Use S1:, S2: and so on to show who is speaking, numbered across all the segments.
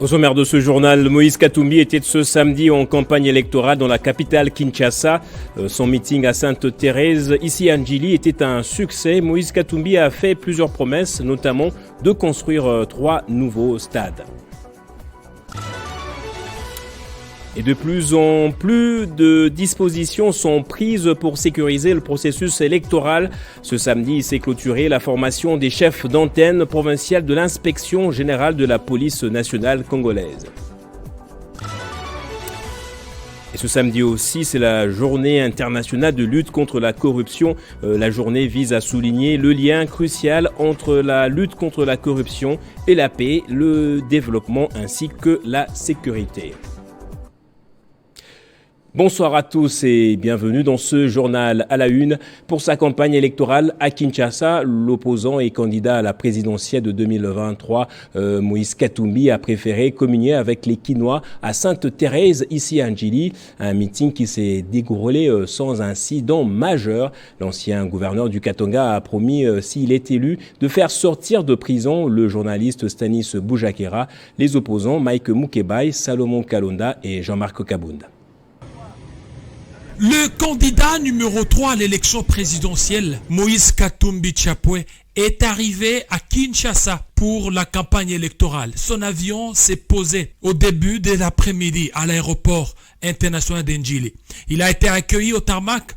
S1: Au sommaire de ce journal, Moïse Katumbi était ce samedi en campagne électorale dans la capitale Kinshasa. Son meeting à Sainte-Thérèse, ici à Njili, était un succès. Moïse Katumbi a fait plusieurs promesses, notamment de construire 3 nouveaux stades. Et de plus en plus de dispositions sont prises pour sécuriser le processus électoral. Ce samedi, s'est clôturée la formation des chefs d'antenne provinciale de l'inspection générale de la police nationale congolaise. Et ce samedi aussi, c'est la journée internationale de lutte contre la corruption. La journée vise à souligner le lien crucial entre la lutte contre la corruption et la paix, le développement ainsi que la sécurité. Bonsoir à tous et bienvenue dans ce journal à la une. Pour sa campagne électorale à Kinshasa, l'opposant et candidat à la présidentielle de 2023, Moïse Katumbi, a préféré communier avec les Kinois à Sainte-Thérèse, ici à Njili. Un meeting qui s'est déroulé sans incident majeur. L'ancien gouverneur du Katanga a promis, s'il est élu, de faire sortir de prison le journaliste Stanis Boujakera, les opposants Mike Mukebai, Salomon Kalonda et Jean-Marc Kabunda.
S2: Le candidat numéro 3 à l'élection présidentielle, Moïse Katumbi Tchapoué, est arrivé à Kinshasa pour la campagne électorale. Son avion s'est posé au début de l'après-midi à l'aéroport international d'Njili. Il a été accueilli au tarmac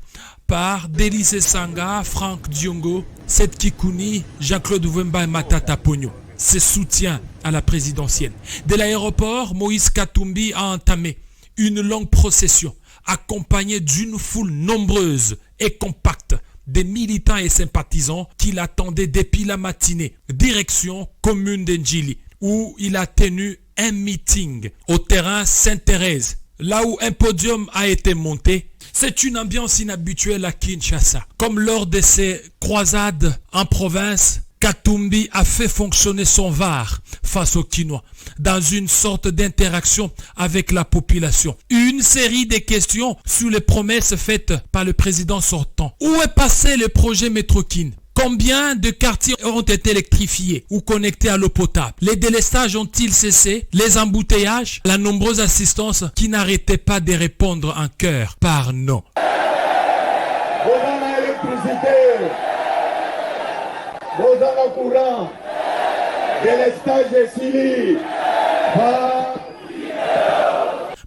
S2: par Délice Sanga, Franck Diongo, Seth Kikouni, Jean-Claude Wemba et Matata Pogno. Ses soutiens à la présidentielle. De l'aéroport, Moïse Katumbi a entamé une longue procession accompagné d'une foule nombreuse et compacte des militants et sympathisants qui l'attendaient depuis la matinée, direction commune d'Njili, où il a tenu un meeting au terrain Sainte-Thérèse, là où un podium a été monté. C'est une ambiance inhabituelle à Kinshasa. Comme lors de ses croisades en province, Katumbi a fait fonctionner son VAR face aux Kinois dans une sorte d'interaction avec la population. Une série de questions sur les promesses faites par le président sortant. Où est passé le projet Métrokin? Combien de quartiers ont été électrifiés ou connectés à l'eau potable? Les délestages ont-ils cessé? Les embouteillages? La nombreuse assistance qui n'arrêtait pas de répondre en chœur par non.
S3: Au courant, délestage est suivi.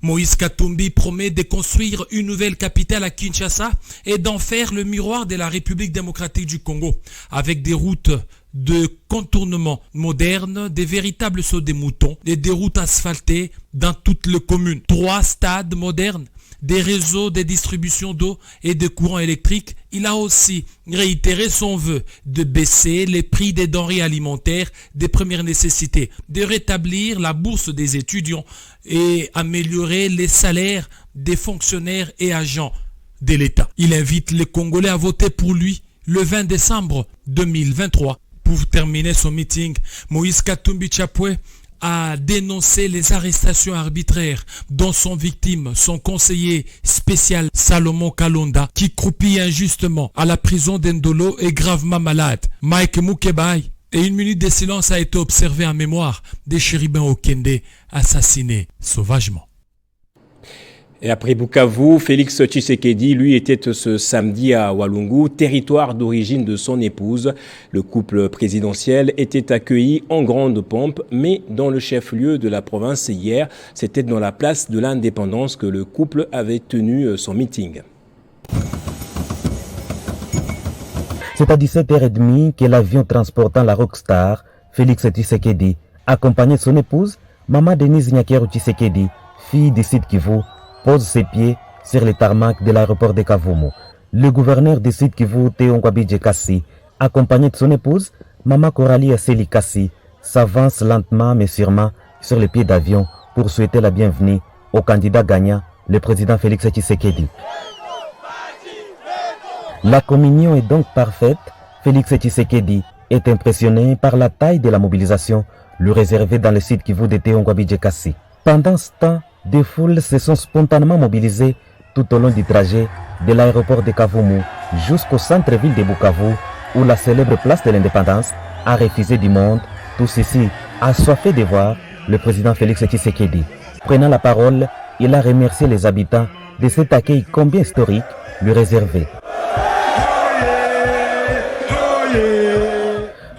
S2: Moïse Katumbi promet de construire une nouvelle capitale à Kinshasa et d'en faire le miroir de la République démocratique du Congo, avec des routes de contournement modernes, des véritables sauts des moutons et des routes asphaltées dans toutes les communes. 3 stades modernes, des réseaux de distribution d'eau et de courant électrique. Il a aussi réitéré son vœu de baisser les prix des denrées alimentaires des premières nécessités, de rétablir la bourse des étudiants et améliorer les salaires des fonctionnaires et agents de l'État. Il invite les Congolais à voter pour lui le 20 décembre 2023. Pour terminer son meeting, Moïse Katumbi Tchapoué a dénoncé les arrestations arbitraires dont sont victimes son conseiller spécial Salomon Kalonda, qui croupit injustement à la prison d'Endolo et gravement malade. Mike Mukebai. Et une minute de silence a été observée en mémoire des chérubins Okende assassinés sauvagement.
S1: Et après Bukavu, Félix Tshisekedi, lui, était ce samedi à Walungu, territoire d'origine de son épouse. Le couple présidentiel était accueilli en grande pompe, mais dans le chef-lieu de la province hier, c'était dans la place de l'Indépendance que le couple avait tenu son meeting.
S4: C'est à 17h30 que l'avion transportant la rockstar, Félix Tshisekedi, accompagné de son épouse, Maman Denise Nyakero Tshisekedi, fille du Sud Kivu, pose ses pieds sur le tarmac de l'aéroport de Kavumu. Le gouverneur du Sud Kivu, Théo Ngwabidje Kassi, accompagné de son épouse, Maman Coralie Asseli Kassi, s'avance lentement mais sûrement sur les pieds d'avion pour souhaiter la bienvenue au candidat gagnant, le président Félix Tshisekedi. La communion est donc parfaite. Félix Tshisekedi est impressionné par la taille de la mobilisation lui réservée dans le Sud Kivu de Théo Ngwabidje Kassi. Pendant ce temps, des foules se sont spontanément mobilisées tout au long du trajet de l'aéroport de Kavumu jusqu'au centre-ville de Bukavu, où la célèbre place de l'Indépendance a refusé du monde. Tout ceci assoiffé de voir le président Félix Tshisekedi. Prenant la parole, il a remercié les habitants de cet accueil combien historique lui réservé.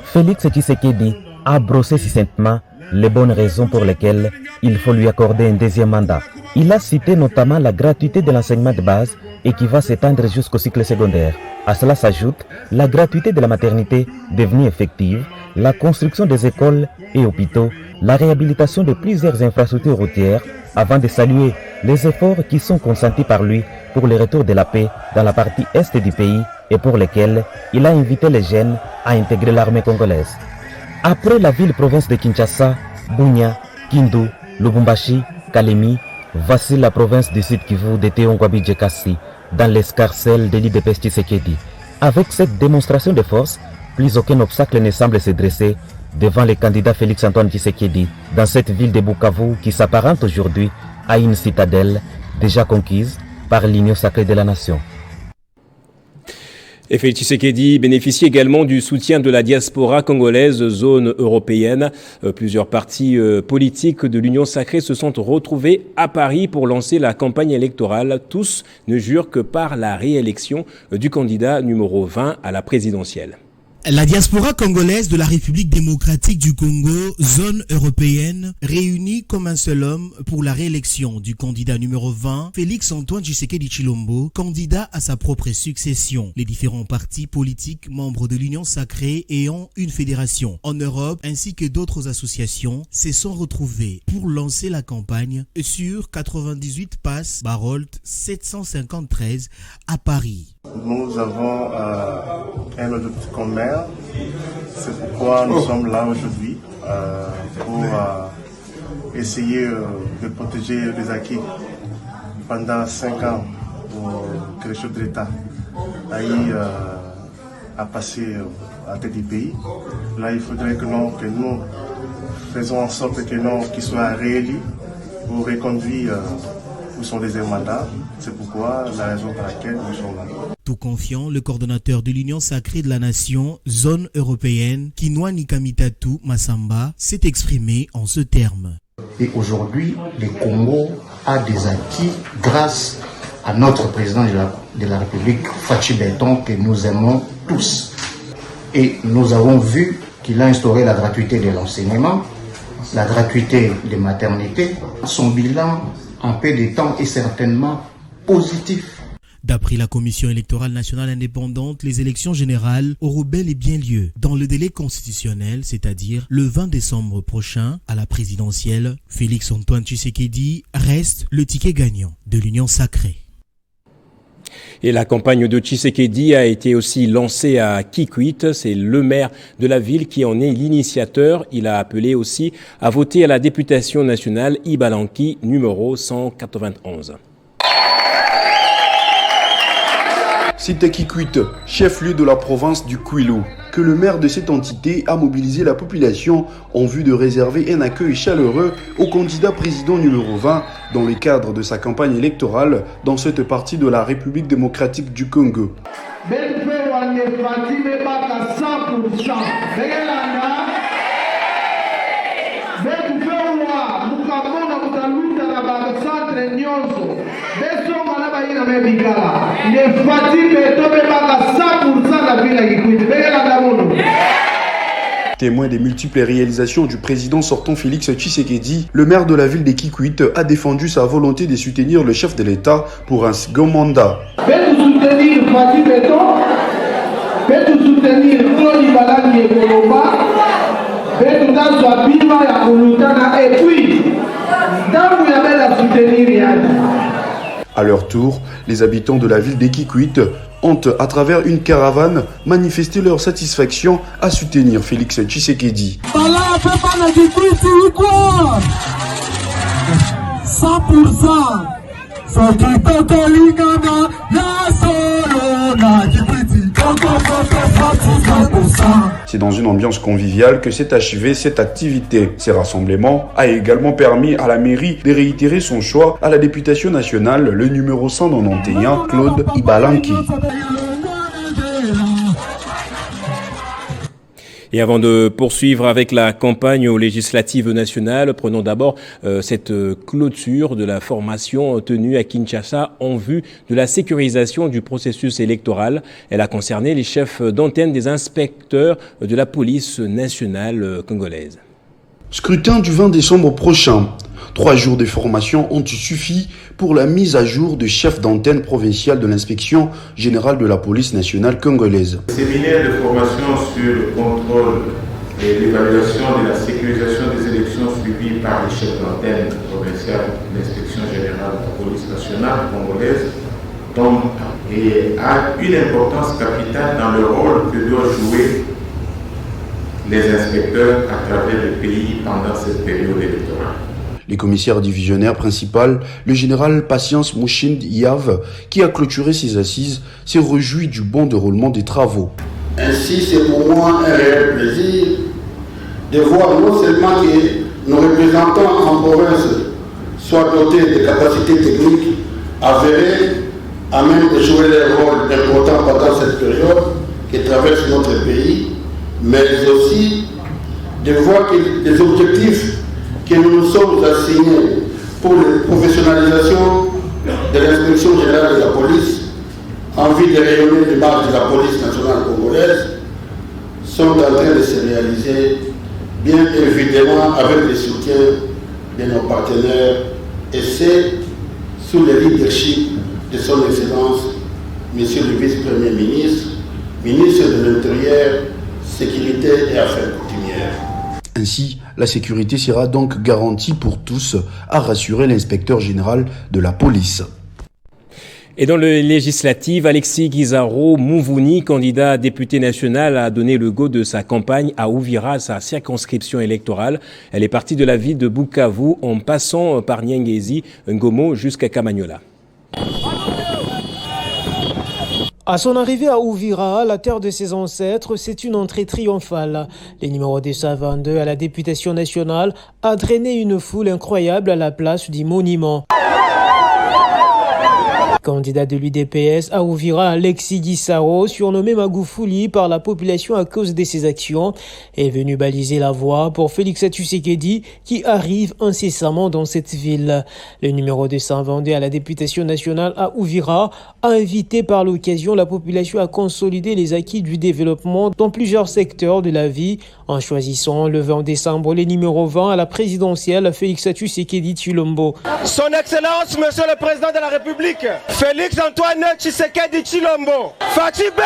S4: Félix Tshisekedi a brossé succinctement les bonnes raisons pour lesquelles il faut lui accorder un deuxième mandat. Il a cité notamment la gratuité de l'enseignement de base et qui va s'étendre jusqu'au cycle secondaire. À cela s'ajoute la gratuité de la maternité devenue effective, la construction des écoles et hôpitaux, la réhabilitation de plusieurs infrastructures routières, avant de saluer les efforts qui sont consentis par lui pour le retour de la paix dans la partie est du pays et pour lesquels il a invité les jeunes à intégrer l'armée congolaise. Après la ville-province de Kinshasa, Bunia, Kindu, Lubumbashi, Kalemi, voici la province du Sud Kivu de Teongwabi Djekassi, dans l'escarcelle de l'IDP Tshisekedi. Avec cette démonstration de force, plus aucun obstacle ne semble se dresser devant le candidat Félix-Antoine Tshisekedi dans cette ville de Bukavu qui s'apparente aujourd'hui à une citadelle déjà conquise par l'Union sacrée de la nation.
S1: Et Félix Tshisekedi bénéficie également du soutien de la diaspora congolaise zone européenne. Plusieurs partis politiques de l'Union sacrée se sont retrouvés à Paris pour lancer la campagne électorale. Tous ne jurent que par la réélection du candidat numéro 20 à la présidentielle.
S5: La diaspora congolaise de la République démocratique du Congo, zone européenne, réunie comme un seul homme pour la réélection du candidat numéro 20, Félix-Antoine Tshisekedi Tshilombo, candidat à sa propre succession. Les différents partis politiques membres de l'Union sacrée ayant une fédération en Europe ainsi que d'autres associations se sont retrouvés pour lancer la campagne sur 98 Passe Barolt 753 à Paris.
S6: Nous avons un objectif commun. C'est pourquoi nous sommes là aujourd'hui pour essayer de protéger les acquis pendant 5 ans pour que le chef de l'État aille à passer à tête du pays. Là, il faudrait que nous faisons en sorte qu'il soit réélu ou reconduit pour son deuxième mandat. C'est pourquoi la raison pour laquelle nous sommes là.
S5: Tout confiant, le coordonnateur de l'Union sacrée de la nation, zone européenne, Kinwani Kamitatu Massamba, s'est exprimé en ce terme.
S7: Et aujourd'hui, le Congo a des acquis grâce à notre président de la République, Fachi Beton, que nous aimons tous. Et nous avons vu qu'il a instauré la gratuité de l'enseignement, la gratuité des maternités. Son bilan en peu de temps est certainement positif.
S5: D'après la Commission électorale nationale indépendante, les élections générales auront bel et bien lieu dans le délai constitutionnel, c'est-à-dire le 20 décembre prochain à la présidentielle. Félix-Antoine Tshisekedi reste le ticket gagnant de l'Union sacrée.
S1: Et la campagne de Tshisekedi a été aussi lancée à Kikwit. C'est le maire de la ville qui en est l'initiateur. Il a appelé aussi à voter à la députation nationale Ibalanki numéro 191.
S8: C'était Kikwit, chef-lieu de la province du Kwilu, que le maire de cette entité a mobilisé la population en vue de réserver un accueil chaleureux au candidat président numéro 20 dans le cadre de sa campagne électorale dans cette partie de la République démocratique du Congo. Témoin des multiples réalisations du président sortant Félix Tshisekedi, le maire de la ville de Kikwit a défendu sa volonté de soutenir le chef de l'État pour un second mandat. À leur tour, les habitants de la ville de Kikwit ont, à travers une caravane, manifesté leur satisfaction à soutenir Félix Tshisekedi.
S3: 100%.
S8: C'est dans une ambiance conviviale que s'est achevée cette activité. Ce rassemblement a également permis à la mairie de réitérer son choix à la députation nationale, le numéro 191, Claude Ibalanki.
S1: Et avant de poursuivre avec la campagne aux législatives nationales, prenons d'abord cette clôture de la formation tenue à Kinshasa en vue de la sécurisation du processus électoral. Elle a concerné les chefs d'antenne des inspecteurs de la police nationale congolaise.
S8: Scrutin du 20 décembre prochain. 3 jours de formation ont suffi pour la mise à jour de chef d'antenne provinciale de l'inspection générale de la police nationale congolaise.
S9: Séminaire de formation sur le contrôle et l'évaluation de la sécurisation des élections suivies par les chefs d'antenne provinciale de l'inspection générale de la police nationale congolaise et a une importance capitale dans le rôle que doivent jouer les inspecteurs à travers le pays pendant cette période électorale.
S8: Les commissaires divisionnaires principal, le général Patience Mouchind Yav, qui a clôturé ses assises, s'est réjoui du bon déroulement des travaux.
S10: Ainsi, c'est pour moi un réel plaisir de voir non seulement que nos représentants en province soient dotés de capacités techniques avérées à même de jouer leur rôle important pendant cette période qui traverse notre pays, mais aussi de voir que les objectifs que nous nous sommes assignés pour la professionnalisation de l'inspection générale de la police en vue de rayonner l'image de la police nationale congolaise sont en train de se réaliser, bien évidemment avec le soutien de nos partenaires, et c'est sous le leadership de son Excellence, Monsieur le Vice-Premier ministre, ministre de l'Intérieur, Sécurité et Affaires coutumières.
S8: Ainsi, la sécurité sera donc garantie pour tous, a rassuré l'inspecteur général de la police.
S1: Et dans le législatif, Alexis Guizaro Mouvouni, candidat député national, a donné le go de sa campagne à Uvira, sa circonscription électorale. Elle est partie de la ville de Bukavu en passant par Nyangezi, Ngomo jusqu'à Kamanyola.
S11: À son arrivée à Uvira, la terre de ses ancêtres, c'est une entrée triomphale. Le numéro 222 à la députation nationale a draîné une foule incroyable à la place du monument. Candidat de l'UDPS à Uvira, Alexis Guizaro, surnommé Magoufouli par la population à cause de ses actions, est venu baliser la voie pour Félix Tshisekedi qui arrive incessamment dans cette ville. Le numéro 222 à la députation nationale à Uvira a invité par l'occasion la population à consolider les acquis du développement dans plusieurs secteurs de la vie en choisissant le 20 décembre le numéro 20 à la présidentielle Félix Tshisekedi Tshilombo.
S12: Son Excellence, Monsieur le Président de la République, Félix Antoine Tshisekedi Tshilombo. Fatibé!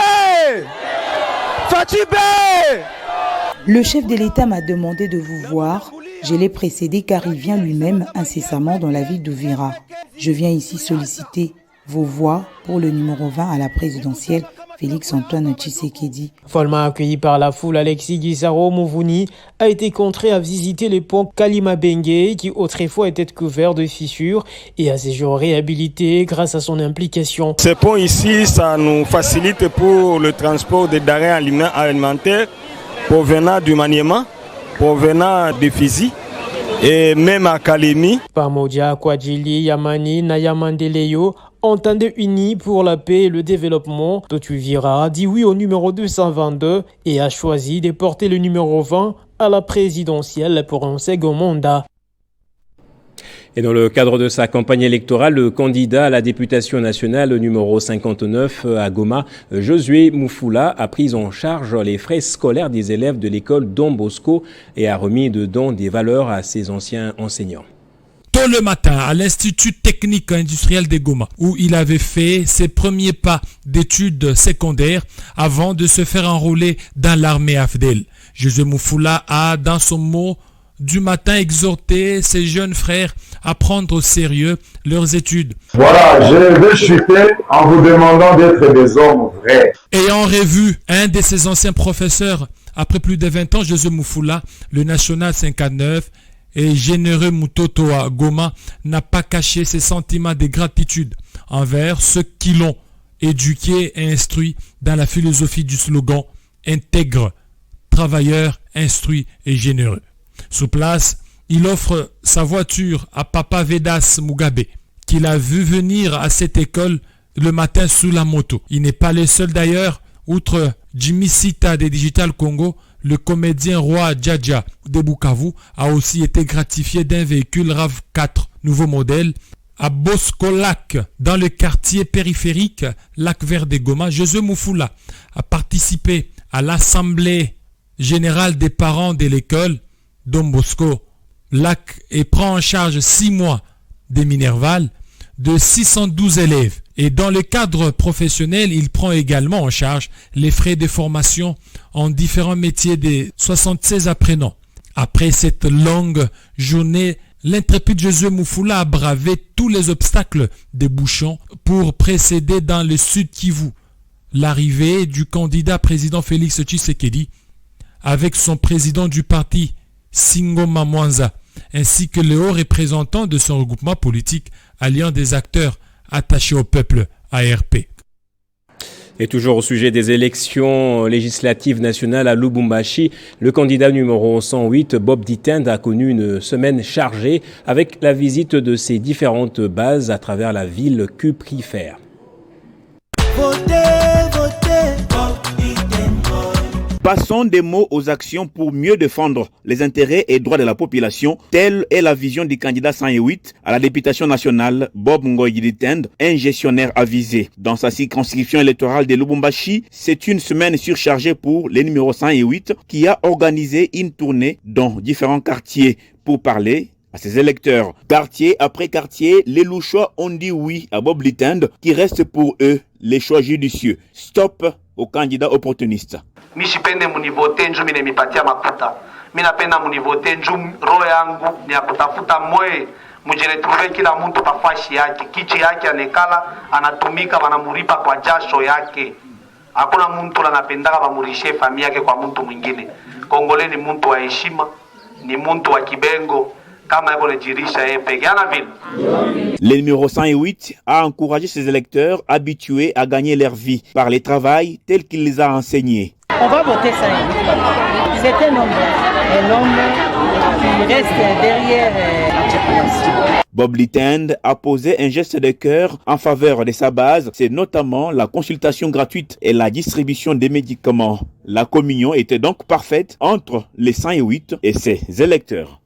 S13: Le chef de l'État m'a demandé de vous voir. Je l'ai précédé car il vient lui-même incessamment dans la ville d'Uvira. Je viens ici solliciter vos voix pour le numéro 20 à la présidentielle Félix Antoine Tshisekedi.
S11: Follement accueilli par la foule, Alexis Guizaro Mouvouni a été contraint à visiter les ponts Kalima Bengue qui autrefois étaient couverts de fissures et à ses jours réhabilités grâce à son implication.
S12: Ces ponts ici, ça nous facilite pour le transport des denrées alimentaires provenant du Maniema, provenant de Fizi et même à Kalemi.
S11: Pamodia, Kwadjili, Yamani, Nayamandeleyo entendez unis pour la paix et le développement. Totuvira a dit oui au numéro 222 et a choisi de porter le numéro 20 à la présidentielle pour un second mandat.
S1: Et dans le cadre de sa campagne électorale, le candidat à la députation nationale numéro 59 à Goma, Josué Moufoula, a pris en charge les frais scolaires des élèves de l'école Don Bosco et a remis de dons des valeurs à ses anciens enseignants.
S2: Tôt le matin, à l'Institut technique industriel de Goma, où il avait fait ses premiers pas d'études secondaires avant de se faire enrôler dans l'armée AFDEL. Josué Moufoula a, dans son mot du matin, exhorté ses jeunes frères à prendre au sérieux leurs études.
S3: Voilà, je vais chuter en vous demandant d'être des hommes vrais.
S2: Ayant revu un de ses anciens professeurs, après plus de 20 ans, Josué Moufoula, le National 59, et généreux Mutoto à Goma, n'a pas caché ses sentiments de gratitude envers ceux qui l'ont éduqué et instruit dans la philosophie du slogan « Intègre, travailleur, instruit et généreux ». Sur place, il offre sa voiture à Papa Vedas Mugabe, qu'il a vu venir à cette école le matin sous la moto. Il n'est pas le seul d'ailleurs, outre Jimmy Sita des Digital Congo, Le comédien Roi Djadja de Bukavu a aussi été gratifié d'un véhicule RAV4 nouveau modèle. À Bosco-Lac, dans le quartier périphérique Lac Vert de Goma, José Moufoula a participé à l'assemblée générale des parents de l'école Don Bosco Lac et prend en charge 6 mois de Minerval de 612 élèves. Et dans le cadre professionnel, il prend également en charge les frais de formation en différents métiers de 76 apprenants. Après cette longue journée, l'intrépide Josué Moufoula a bravé tous les obstacles des bouchons pour précéder dans le Sud Kivu l'arrivée du candidat président Félix Tshisekedi avec son président du parti Singoma Mwanza ainsi que le haut représentant de son regroupement politique alliant des acteurs attachés au peuple ARP.
S1: Et toujours au sujet des élections législatives nationales à Lubumbashi, le candidat numéro 108, Bob Ditend, a connu une semaine chargée avec la visite de ses différentes bases à travers la ville cuprifère.
S14: Passons des mots aux actions pour mieux défendre les intérêts et droits de la population. Telle est la vision du candidat 108 à la députation nationale, Bob Ngoyi Ditend, un gestionnaire avisé. Dans sa circonscription électorale de Lubumbashi, c'est une semaine surchargée pour le numéro 108 qui a organisé une tournée dans différents quartiers pour parler à ses électeurs. Quartier après quartier, les Louchois ont dit oui à Bob Ditend qui reste pour eux les choix judicieux. Stop aux candidats opportunistes.
S15: Misipende munivote nju mine mipatia makuta. Minapenda munivote nju roho yangu ni ya kutafuta mwe mujiretrouve kila mtu pafashi yake. Kichi yake anekala anatumika wanamuripa kwa jasho yake. Hakuna mtu anapendaka bamurishe familia yake kwa mtu mwingine. Kongole ni mtu wa heshima, ni mtu wa kibengo.
S14: Le numéro 108 a encouragé ses électeurs habitués à gagner leur vie par le travail tel qu'il les a enseignés.
S16: On va voter 108. C'est un homme qui reste derrière la.
S14: Bob Ditend a posé un geste de cœur en faveur de sa base, c'est notamment la consultation gratuite et la distribution des médicaments. La communion était donc parfaite entre les 108 et ses électeurs.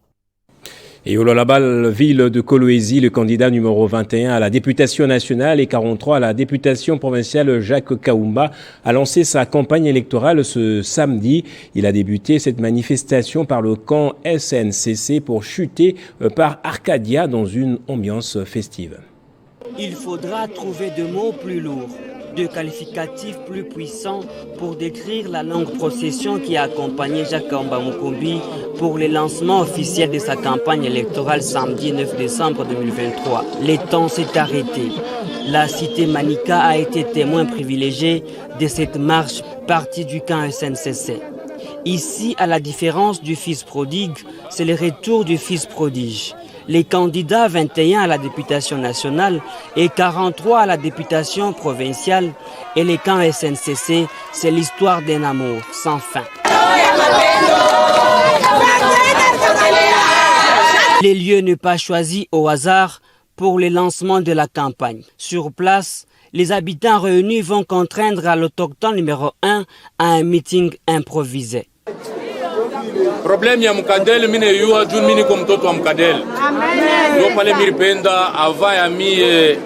S1: Et au Lolabal, ville de Kolwezi, le candidat numéro 21 à la députation nationale et 43 à la députation provinciale, Jacques Kaoumba, a lancé sa campagne électorale ce samedi. Il a débuté cette manifestation par le camp SNCC pour chuter par Arcadia dans une ambiance festive.
S17: Il faudra trouver de mots plus lourds, de qualificatifs plus puissants pour décrire la longue procession qui a accompagné Jacques Kaoumba Mukumbi pour le lancement officiel de sa campagne électorale samedi 9 décembre 2023. Le temps s'est arrêté. La cité Manika a été témoin privilégié de cette marche partie du camp SNCC. Ici, à la différence du fils prodigue, c'est le retour du fils prodige. Les candidats 21 à la députation nationale et 43 à la députation provinciale et les camps SNCC, c'est l'histoire d'un amour sans fin. Les lieux ne pas choisis au hasard pour le lancement de la campagne. Sur place, les habitants réunis vont contraindre à l'autochtone numéro 1 à un meeting improvisé.
S18: Problème ya mkadeli mine yuwa juu mini kwa mtoto wa mkadeli. Ndio pale milipenda avaya mie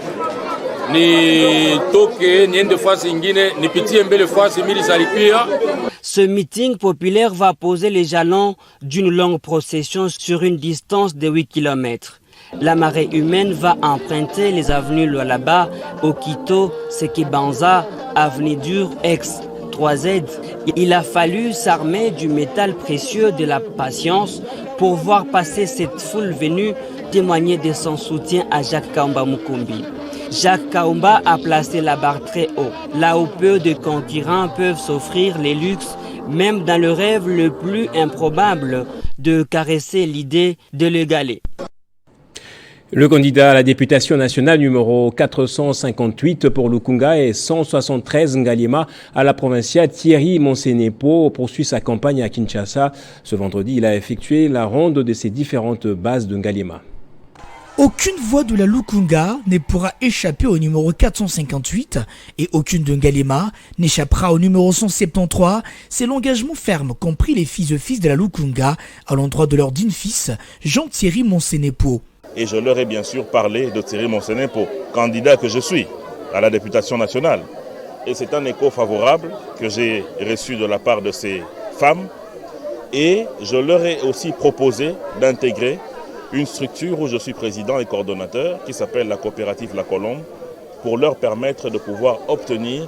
S18: ni toke niende fasi ingine nipitie mbele fasi mili salipia.
S17: Ce meeting populaire va poser les jalons d'une longue procession sur une distance de 8 km. La marée humaine va emprunter les avenues Lualaba, Okito, Sekibanza, Avenue Dure, Ex 3Z. Il a fallu s'armer du métal précieux de la patience pour voir passer cette foule venue témoigner de son soutien à Jacques Kaoumba Mukumbi. Jacques Kaoumba a placé la barre très haut, là où peu de concurrents peuvent s'offrir les luxes, même dans le rêve le plus improbable, de caresser l'idée de l'égaler.
S1: Le candidat à la députation nationale numéro 458 pour Lukunga et 173 Ngaliema à la provinciale, Thierry Monsenepo poursuit sa campagne à Kinshasa. Ce vendredi, il a effectué la ronde de ses différentes bases de Ngaliema.
S5: Aucune voix de la Lukunga ne pourra échapper au numéro 458 et aucune de Ngalema n'échappera au numéro 173. C'est l'engagement ferme qu'ont pris les fils de la Lukunga à l'endroit de leur digne fils, Jean-Thierry Monsenepo.
S19: Et je leur ai bien sûr parlé de Thierry Monsenepo, candidat que je suis à la députation nationale. Et c'est un écho favorable que j'ai reçu de la part de ces femmes. Et je leur ai aussi proposé d'intégrer une structure où je suis président et coordonnateur qui s'appelle la coopérative La Colombe pour leur permettre de pouvoir obtenir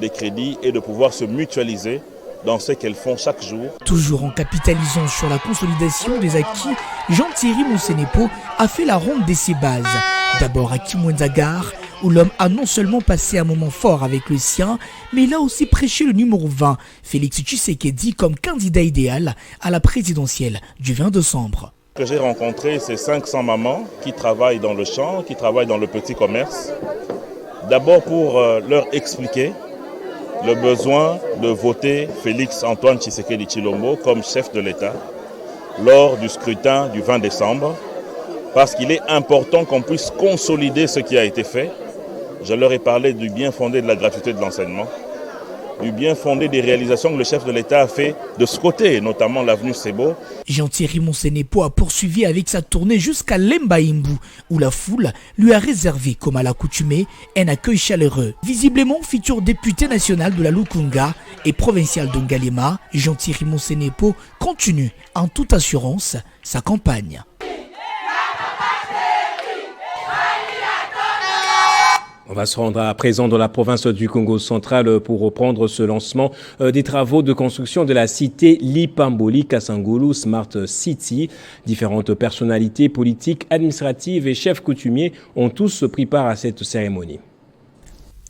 S19: des crédits et de pouvoir se mutualiser dans ce qu'elles font chaque jour.
S5: Toujours en capitalisant sur la consolidation des acquis, Jean-Thierry Monsenepo a fait la ronde de ses bases. D'abord à Kimwenzagar, où l'homme a non seulement passé un moment fort avec le sien, mais il a aussi prêché le numéro 20, Félix Tshisekedi, comme candidat idéal à la présidentielle du 20 décembre.
S19: Que j'ai rencontré ces 500 mamans qui travaillent dans le champ, qui travaillent dans le petit commerce. D'abord pour leur expliquer le besoin de voter Félix Antoine Tshisekedi Tshilombo comme chef de l'État lors du scrutin du 20 décembre, parce qu'il est important qu'on puisse consolider ce qui a été fait. Je leur ai parlé du bien fondé de la gratuité de l'enseignement, du bien fondé des réalisations que le chef de l'État a fait de ce côté, notamment l'avenue Sebo.
S5: Jean-Thierry Monsenepo a poursuivi avec sa tournée jusqu'à Lembaimbu, où la foule lui a réservé, comme à l'accoutumée, un accueil chaleureux. Visiblement, futur député national de la Lukunga et provincial de Ngalema, Jean-Thierry Monsenepo continue, en toute assurance, sa campagne.
S1: On va se rendre à présent dans la province du Congo central pour reprendre ce lancement des travaux de construction de la cité Lipamboli Kasangulu Smart City. Différentes personnalités politiques, administratives et chefs coutumiers ont tous pris part à cette cérémonie.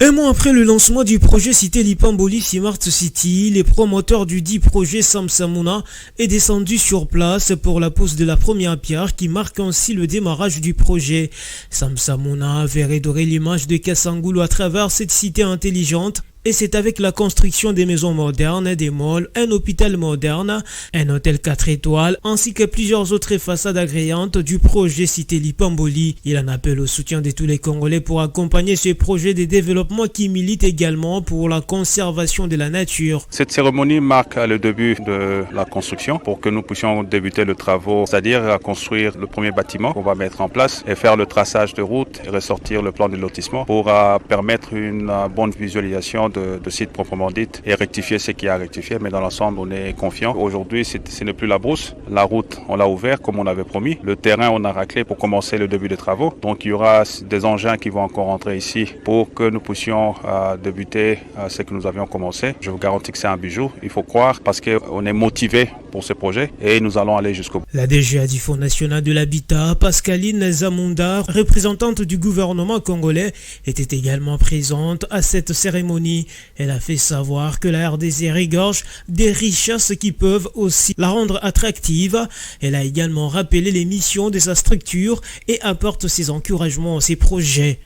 S11: Un mois après le lancement du projet Cité Lipamboli Smart City, les promoteurs du dit projet Samsamuna est descendu sur place pour la pose de la première pierre qui marque ainsi le démarrage du projet. Samsamuna avait redoré l'image de Kasangulu à travers cette cité intelligente. Et c'est avec la construction des maisons modernes, des malls, un hôpital moderne, un hôtel 4 étoiles, ainsi que plusieurs autres façades agréantes du projet Cité Lipamboli. Il en appelle au soutien de tous les Congolais pour accompagner ce projet de développement qui milite également pour la conservation de la nature.
S20: Cette cérémonie marque le début de la construction pour que nous puissions débuter le travaux, c'est-à-dire construire le premier bâtiment qu'on va mettre en place et faire le traçage de route et ressortir le plan de lotissement pour permettre une bonne visualisation de site proprement dit et rectifier ce qui a rectifié, mais dans l'ensemble on est confiant. Aujourd'hui ce n'est plus la brousse, la route on l'a ouvert comme on avait promis, le terrain on a raclé pour commencer le début des travaux, donc il y aura des engins qui vont encore rentrer ici pour que nous puissions débuter ce que nous avions commencé. Je vous garantis que c'est un bijou, il faut croire parce qu'on est motivé pour ce projet et nous allons aller jusqu'au bout.
S11: La DGA du Fonds national de l'habitat, Pascaline Zamunda, représentante du gouvernement congolais, était également présente à cette cérémonie. Elle a fait savoir que la RDC regorge des richesses qui peuvent aussi la rendre attractive. Elle a également rappelé les missions de sa structure et apporte ses encouragements à ses projets.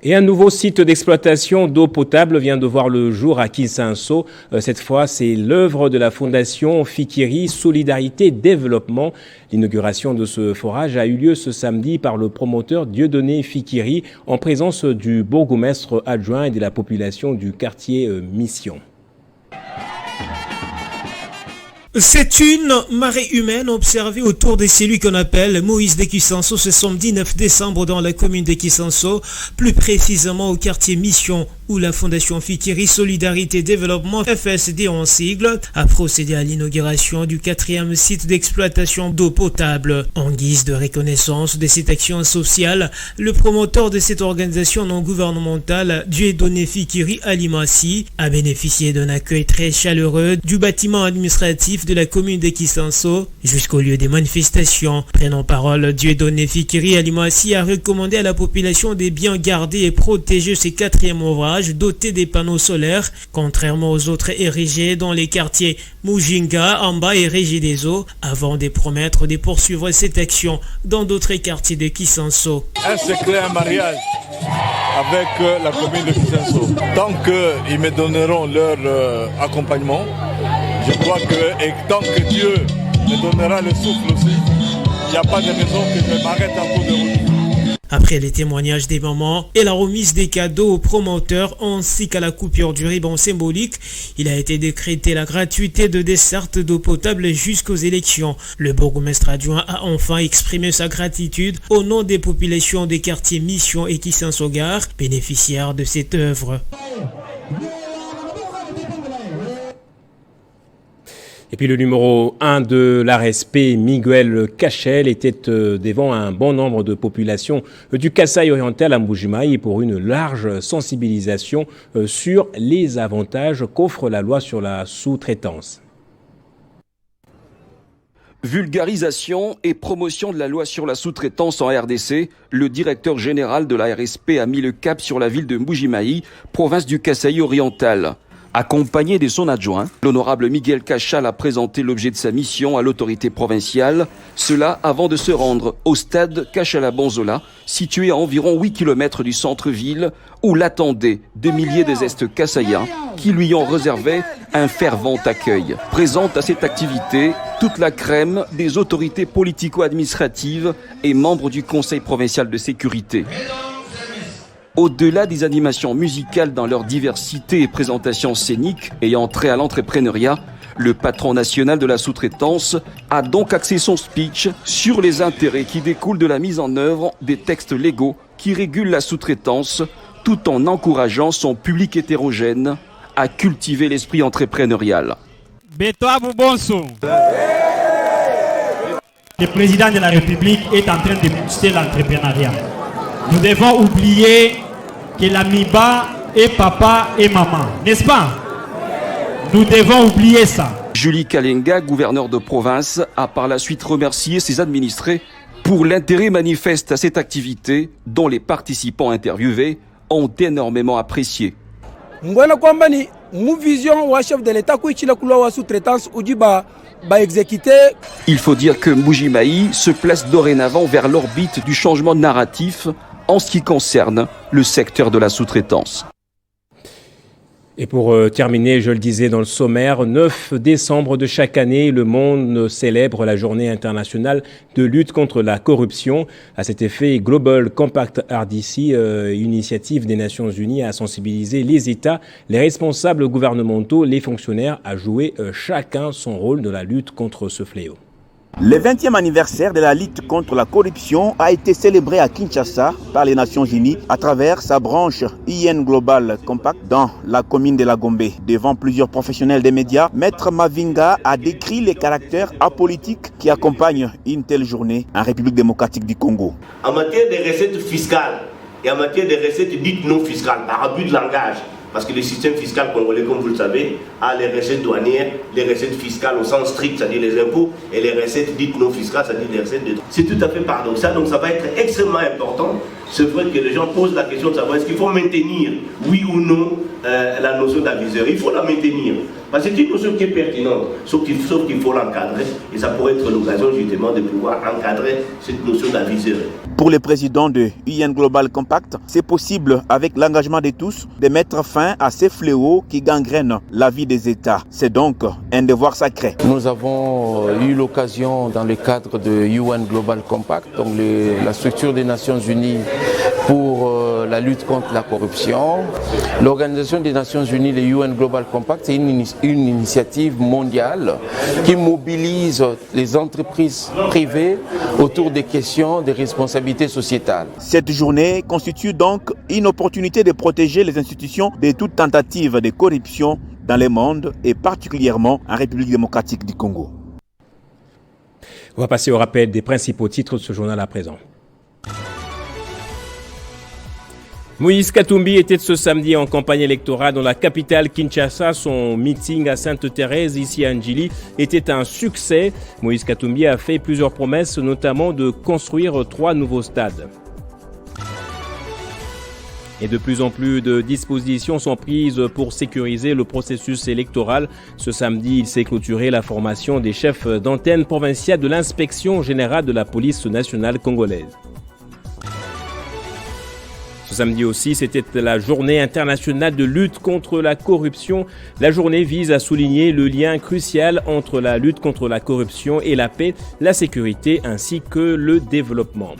S1: Et un nouveau site d'exploitation d'eau potable vient de voir le jour à Kinshasa. Cette fois, c'est l'œuvre de la fondation Fikiri Solidarité Développement. L'inauguration de ce forage a eu lieu ce samedi par le promoteur Dieudonné Fikiri en présence du bourgmestre adjoint et de la population du quartier Mission.
S11: C'est une marée humaine observée autour de celui qu'on appelle Moïse de Kisanso ce samedi 9 décembre dans la commune de Kisanso, plus précisément au quartier Mission, où la Fondation Fikiri Solidarité Développement, FSD en sigle, a procédé à l'inauguration du 4e site d'exploitation d'eau potable. En guise de reconnaissance de cette action sociale, le promoteur de cette organisation non gouvernementale, Dieudonné Fikiri Alimassi, a bénéficié d'un accueil très chaleureux du bâtiment administratif de la commune de Kisanso jusqu'au lieu des manifestations. Prenant parole, Dieudonné Fikiri Alimassi a recommandé à la population de bien garder et protéger ces 4e ouvrages dotés des panneaux solaires, contrairement aux autres érigés dans les quartiers Mujinga, Amba et Regideso, avant de promettre de poursuivre cette action dans d'autres quartiers de Kisanso.
S21: Un secret, un mariage avec la commune de Kisanso. Tant qu'ils me donneront leur accompagnement, je crois que, et tant que Dieu me donnera le souffle aussi, il n'y a pas de raison que je m'arrête en cours de route.
S11: Après les témoignages des mamans et la remise des cadeaux aux promoteurs ainsi qu'à la coupure du ruban symbolique, il a été décrété la gratuité de desserte d'eau potable jusqu'aux élections. Le bourgmestre adjoint a enfin exprimé sa gratitude au nom des populations des quartiers Mission et Kissansogare, bénéficiaires de cette œuvre.
S1: Et puis le numéro 1 de l'ARSP, Miguel Cachel, était devant un bon nombre de populations du Kasaï oriental à Mbuji-Mayi pour une large sensibilisation sur les avantages qu'offre la loi sur la sous-traitance.
S4: Vulgarisation et promotion de la loi sur la sous-traitance en RDC, le directeur général de l'ARSP a mis le cap sur la ville de Mbuji-Mayi, province du Kasaï oriental. Accompagné de son adjoint, l'honorable Miguel Cachal a présenté l'objet de sa mission à l'autorité provinciale, cela avant de se rendre au stade Cachala-Bonzola, situé à environ 8 km du centre-ville, où l'attendaient des milliers de Est Kasaïens qui lui ont réservé un fervent accueil. Présente à cette activité toute la crème des autorités politico-administratives et membres du Conseil provincial de sécurité. Au-delà des animations musicales dans leur diversité et présentations scéniques ayant trait à l'entrepreneuriat, le patron national de la sous-traitance a donc axé son speech sur les intérêts qui découlent de la mise en œuvre des textes légaux qui régulent la sous-traitance, tout en encourageant son public hétérogène à cultiver l'esprit entrepreneurial.
S22: Le président de la République est en train de booster l'entrepreneuriat. Nous devons oublier que l'amiba est papa et maman, n'est-ce pas? Nous devons oublier ça.
S4: Julie Kalenga, gouverneur de province, a par la suite remercié ses administrés pour l'intérêt manifeste à cette activité dont les participants interviewés ont énormément apprécié. Il faut dire que Mbuji-Mayi se place dorénavant vers l'orbite du changement narratif en ce qui concerne le secteur de la sous-traitance.
S1: Et pour terminer, je le disais dans le sommaire, 9 décembre de chaque année, le monde célèbre la journée internationale de lutte contre la corruption. À cet effet, Global Compact RDC, initiative des Nations Unies, a sensibilisé les États, les responsables gouvernementaux, les fonctionnaires à jouer chacun son rôle dans la lutte contre ce fléau.
S14: Le 20e anniversaire de la lutte contre la corruption a été célébré à Kinshasa par les Nations Unies à travers sa branche UN Global Compact dans la commune de la Gombe. Devant plusieurs professionnels des médias, Maître Mavinga a décrit les caractères apolitiques qui accompagnent une telle journée en République démocratique du Congo.
S23: En matière de recettes fiscales et en matière de recettes dites non fiscales, par abus de langage, parce que le système fiscal congolais, comme vous le savez, a les recettes douanières, les recettes fiscales au sens strict, c'est-à-dire les impôts, et les recettes dites non fiscales, c'est-à-dire les recettes de... C'est tout à fait paradoxal, donc ça va être extrêmement important. C'est vrai que les gens posent la question de savoir est-ce qu'il faut maintenir, oui ou non, la notion d'aviseur. Il faut la maintenir, parce que c'est une notion qui est pertinente, sauf qu'il faut l'encadrer, et ça pourrait être l'occasion justement de pouvoir encadrer cette notion d'aviseur.
S14: Pour le président de UN Global Compact, c'est possible avec l'engagement de tous de mettre fin à ces fléaux qui gangrènent la vie des États. C'est donc un devoir sacré.
S24: Nous avons eu l'occasion dans le cadre de UN Global Compact, donc la structure des Nations Unies pour la lutte contre la corruption. L'Organisation des Nations Unies, le UN Global Compact, c'est une initiative mondiale qui mobilise les entreprises privées autour des questions de responsabilité sociétale.
S14: Cette journée constitue donc une opportunité de protéger les institutions de toute tentative de corruption dans le monde et particulièrement en République démocratique du Congo.
S1: On va passer au rappel des principaux titres de ce journal à présent. Moïse Katumbi était ce samedi en campagne électorale dans la capitale Kinshasa. Son meeting à Sainte-Thérèse, ici à Njili, était un succès. Moïse Katumbi a fait plusieurs promesses, notamment de construire 3 nouveaux stades. Et de plus en plus de dispositions sont prises pour sécuriser le processus électoral. Ce samedi, il s'est clôturé la formation des chefs d'antenne provinciale de l'inspection générale de la police nationale congolaise. Ce samedi aussi, c'était la journée internationale de lutte contre la corruption. La journée vise à souligner le lien crucial entre la lutte contre la corruption et la paix, la sécurité ainsi que le développement.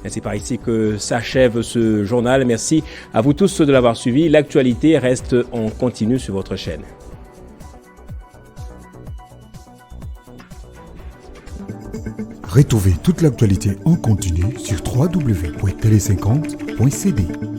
S1: Et c'est par ici que s'achève ce journal. Merci à vous tous de l'avoir suivi. L'actualité reste en continu sur votre chaîne.
S6: Retrouvez toute l'actualité en continu sur www.tele50.cd.